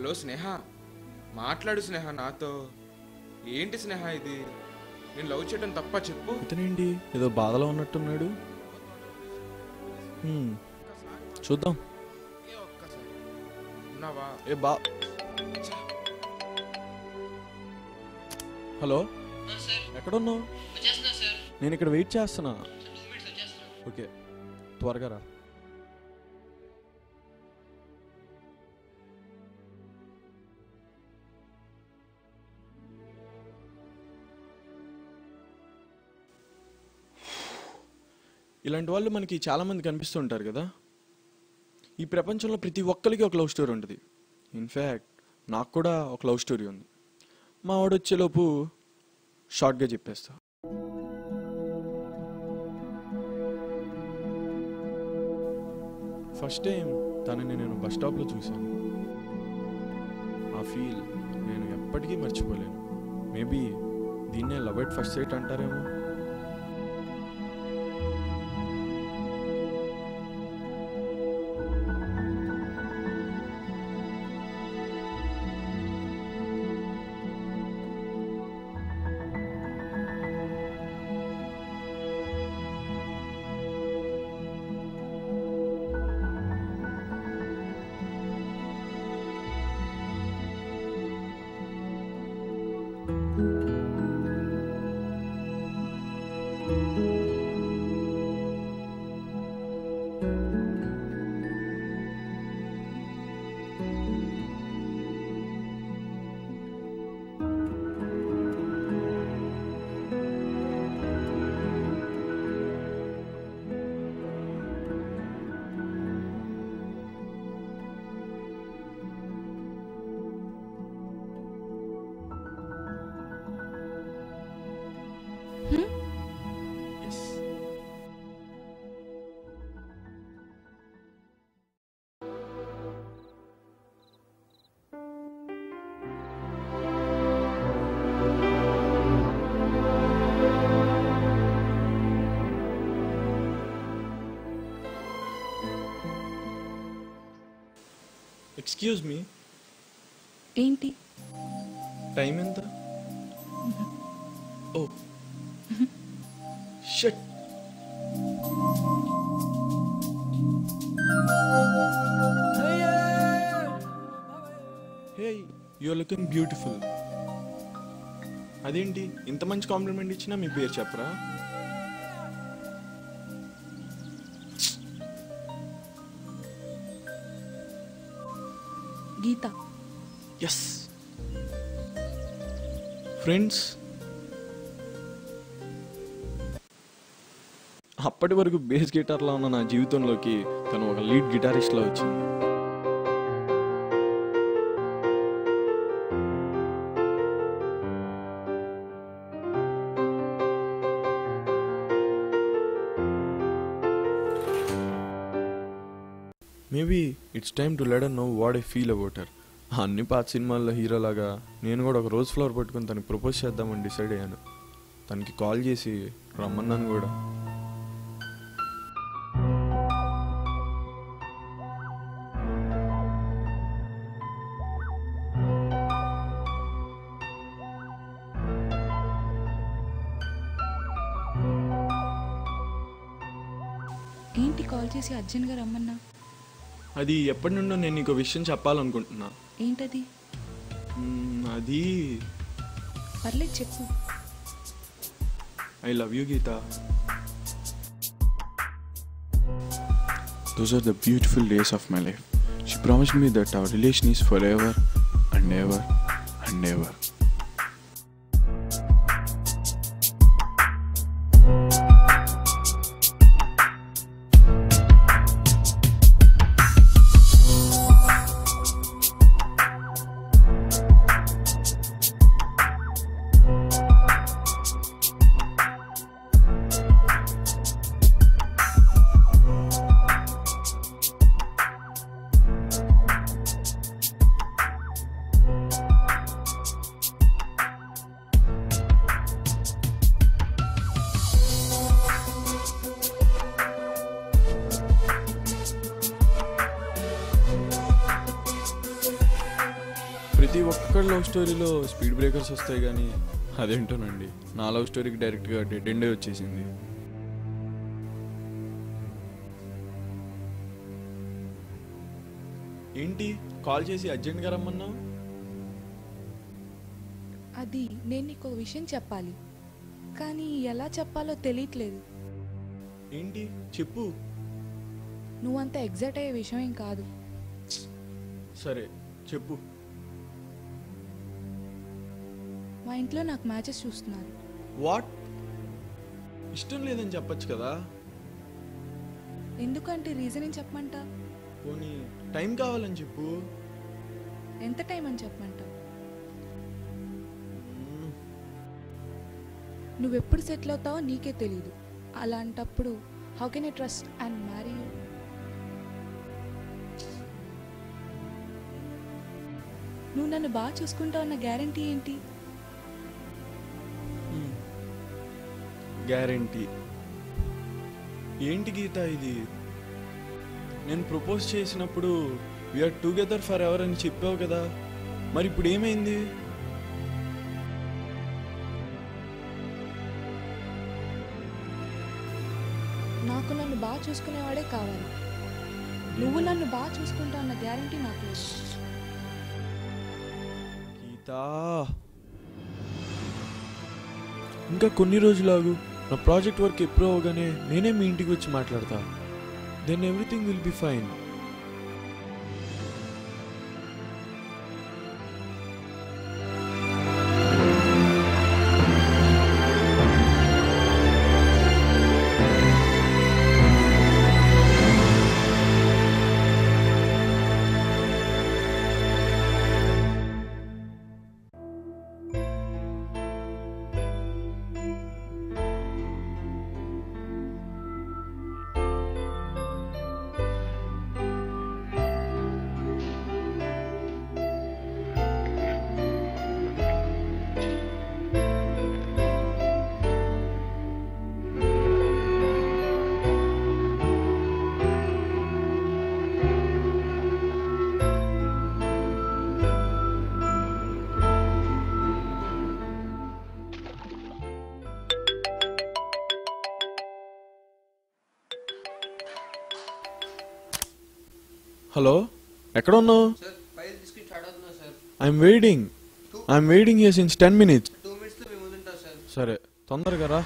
Hello స్నేహ, మాట్లాడు స్నేహ నాతో. ఏంటి స్నేహ ఇది? నేను లవ్ చేయడం తప్ప చెప్పు. ఇతనేంటి ఏదో బాధలో ఉన్నట్టున్నాడు. చూద్దాం. ఉన్నావా? హలో, ఎక్కడున్నావు? నేను ఇక్కడ వెయిట్ చేస్తున్నా. ఓకే, త్వరగా రా. ఇలాంటి వాళ్ళు మనకి చాలామంది కనిపిస్తుంటారు కదా. ఈ ప్రపంచంలో ప్రతి ఒక్కరికి ఒక లవ్ స్టోరీ ఉంటుంది. ఇన్ఫ్యాక్ట్ నాకు కూడా ఒక లవ్ స్టోరీ ఉంది. మా వాడు వచ్చేలోపు షార్ట్గా చెప్పేస్తా. ఫస్ట్ టైం తనని నేను బస్ స్టాప్లో చూశాను. ఆ ఫీల్ నేను ఎప్పటికీ మర్చిపోలేను. మేబీ దీన్నే లవ్ ఎట్ ఫస్ట్ సైట్ అంటారేమో. Excuse me. ఏంటి? టైం ఎంత? Oh shut. Hey, you are looking beautiful. అదేంటి ఇంత మంచి కాంప్లిమెంట్ ఇచ్చినా మీ పేరు చెప్పరా? గీత. Yes, friends. అప్పటి వరకు బేస్ గిటార్లో ఉన్న నా జీవితంలోకి తను ఒక లీడ్ గిటారిస్ట్లా వచ్చింది. Maybe it's time to let her know what I feel about her. అన్ని పాత సినిమాల్లో హీరోలాగా నేను కూడా ఒక రోజ్ ఫ్లవర్ పట్టుకుని తనకి ప్రపోజ్ చేద్దామని డిసైడ్ అయ్యాను. తనకి కాల్ చేసి రమ్మన్నాను కూడా. ఏంటి కాల్ చేసి అర్జెంట్గా రమ్మన్నా? అది ఎప్పటి నుండో నేను నీకు విషయం చెప్పాలనుకుంటున్నా. ఏంటది? అది పర్లేదు చెప్పు. I love you Geeta. Those are the beautiful days of my life. She promised me that our relation is forever and ever and ever. ప్రతి ఒక్కరి లవ్ స్టోరీలో స్పీడ్ బ్రేకర్స్ వస్తాయి కానీ అదేంటోనండి నా లవ్ స్టోరీకి డైరెక్ట్గా డెడ్ ఎండే వచ్చేసింది. ఏంటి కాల్ చేసి అర్జెంట్గా రమ్మన్నావు? అది నేను నీకు ఒక విషయం చెప్పాలి, కానీ ఎలా చెప్పాలో తెలియట్లేదు. ఏంటి చెప్పు. నువ్వంత ఎగ్జైట్ అయ్యే విషయం ఏం కాదు. సరే చెప్పు. మా ఇంట్లో నాకు మ్యాచెస్ చూస్తున్నారు. వాట్? ఇష్టం లేదని చెప్పచ్చు కదా. ఎందుకంటే రీజన్ ఏం చెప్పమంటా? పోనీ టైం కావాలని చెప్పు. ఎంత టైం అని చెప్పమంటా? నువ్వెప్పుడు సెటిల్ అవుతావో నీకే తెలీదు. అలాంటప్పుడు how can I trust and marry you? నువ్వు నన్ను బాగా చూసుకుంటావు అన్న గ్యారంటీ ఏంటి? గ్యారంటీ ఏంటి గీత ఇది? నేను ప్రపోజ్ చేసినప్పుడు వీఆర్ టుగెదర్ ఫర్ ఎవర్ అని చెప్పావు కదా, మరి ఇప్పుడు ఏమైంది? నాకు నన్ను బాగా చూసుకునేవాడే కావాలి. నువ్వు నన్ను బాగా చూసుకుంటావు అన్న గ్యారంటీ నాకు లేదు. గీతా ఇంకా కొన్ని రోజులు ఆగు. నా ప్రాజెక్ట్ వర్క్ ఎప్పుడు అవగానే నేనే మీ ఇంటికి వచ్చి మాట్లాడతా. Then everything will be fine. Hello, ఎక్కడ ఉన్నావు? సార్ ఫైల్ తీసుకుని స్టార్ట్ అవుతున్నా sir. I'm waiting here since 10 minutes. 2 minutes లో మేము ముందుంటాం సార్. సరే తొందరగా రా.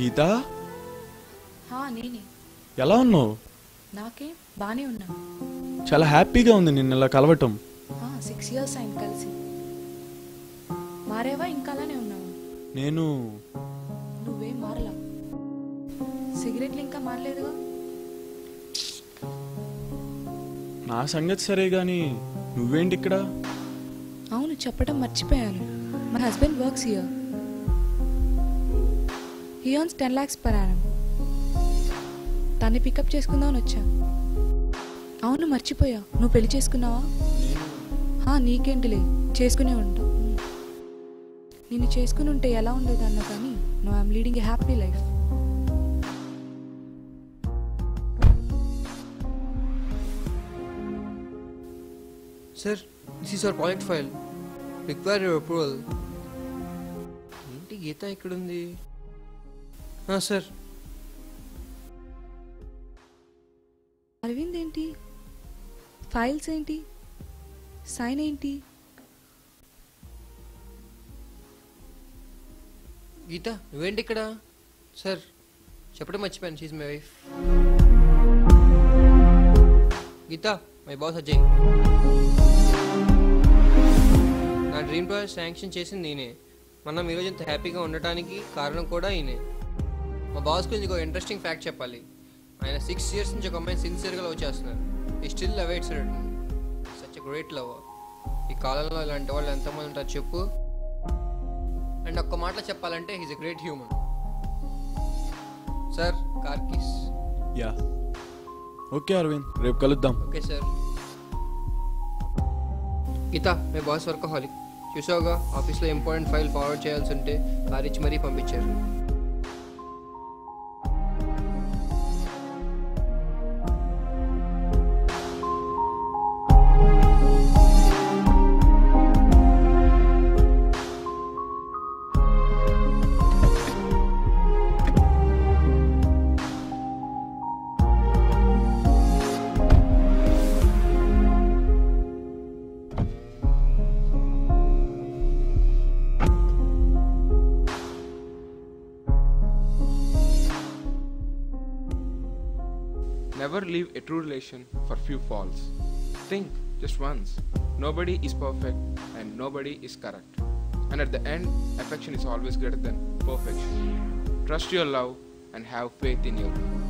గీతా, నేనే. ఎలా ఉన్నావు? నాకే బానే ఉన్నా. చాలా హ్యాపీగా ఉంది నిన్న ఇలా కలవటం. 6 years అయింది కలిసి. మారేవా ఇంకా అలానే ఉన్నావా? నేను నువ్వేం మారలా. సిగరెట్లు ఇంకా మారలేదుగా. నా సంగతి సరే గాని నువ్వేంటి ఇక్కడ? అవును, చెప్పడం మర్చిపోయాను. My husband works here. He earns 10 lakhs per annum. తన్ని పికప్ చేసుకుందామని వచ్చా. అవును మర్చిపోయా, నువ్వు పెళ్లి చేసుకున్నావా? నీకేంటిలే, చేసుకునే ఉంటా. నిన్ను చేసుకుని ఉంటే ఎలా ఉండేదన్నా కానీ no I'm leading a happy life. Sir this is our project file. Require your approval. ఏంటి గీత ఎక్కడుంది? సార్ అరవింద్ ఏంటి? ఫైల్స్ ఏంటి? సైన్ ఏంటి? గీత నువ్వేంటి ఇక్కడ? సార్ చెప్పడం మర్చిపోయాను, she's my wife. Geeta my boss Ajay. నా డ్రీమ్ ప్రాజెక్ట్ శాంక్షన్ చేసింది నేనే. మనం ఈరోజు ఇంత హ్యాపీగా ఉండటానికి కారణం కూడా ఈయనే. మా బాస్ గురించి ఒక ఇంట్రెస్టింగ్ ఫ్యాక్ట్ చెప్పాలి. ఆయన 6 years నుంచి ఒక అమ్మాయిని సిన్సియర్గా లవ్ చేస్తున్నారు. ఈ still awaits return. Such a great love. ఈ కాలంలో ఇలాంటి వాళ్ళు ఎంతమంది ఉంటారు చెప్పు. అండ్ ఒక్క మాటలో చెప్పాలంటే he's a great human. Sir, car keys. Yeah, okay Aravind, రేపు కలుద్దాం. Okay sir. గీత, మీ బాస్ వర్కహాలిక్. చూసావుగా, ఆఫీస్లో ఇంపార్టెంట్ ఫైల్ ఫార్వర్డ్ చేయాల్సి ఉంటే కార్ ఇచ్చి మరీ పంపించారు. Never leave a true relation for few falls. Think just once. Nobody is perfect and nobody is correct. And at the end, affection is always greater than perfection. Trust your love and have faith in your love.